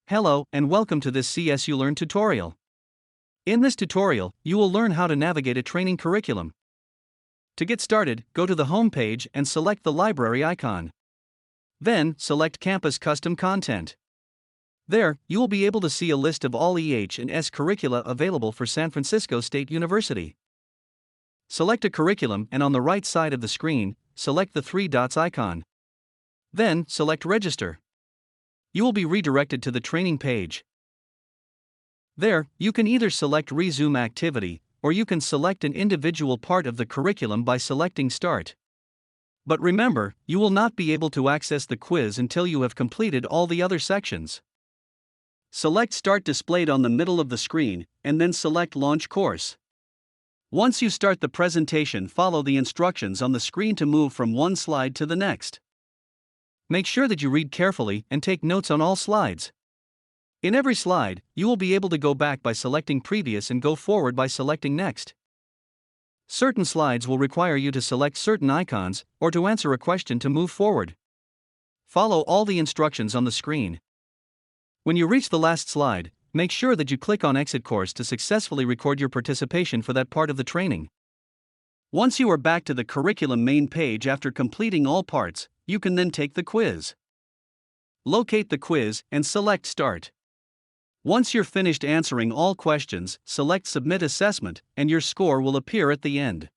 Hello and welcome to this CSU Learn tutorial. In this tutorial, you will learn how to navigate a training curriculum. To get started, go to the home page and select the library icon. Then, select Campus Custom Content. There, you will be able to see a list of all EH&S curricula available for San Francisco State University. Select a curriculum and on the right side of the screen, select the three dots icon. Then, select Register. You will be redirected to the training page. There, you can either select Resume Activity, or you can select an individual part of the curriculum by selecting Start. But remember, you will not be able to access the quiz until you have completed all the other sections. Select Start displayed on the middle of the screen, and then select Launch Course. Once you start the presentation, follow the instructions on the screen to move from one slide to the next. Make sure that you read carefully and take notes on all slides. In every slide, you will be able to go back by selecting Previous and go forward by selecting Next. Certain slides will require you to select certain icons or to answer a question to move forward. Follow all the instructions on the screen. When you reach the last slide, make sure that you click on Exit Course to successfully record your participation for that part of the training. Once you are back to the curriculum main page after completing all parts, you can then take the quiz. Locate the quiz and select Start. Once you're finished answering all questions, select Submit Assessment, and your score will appear at the end.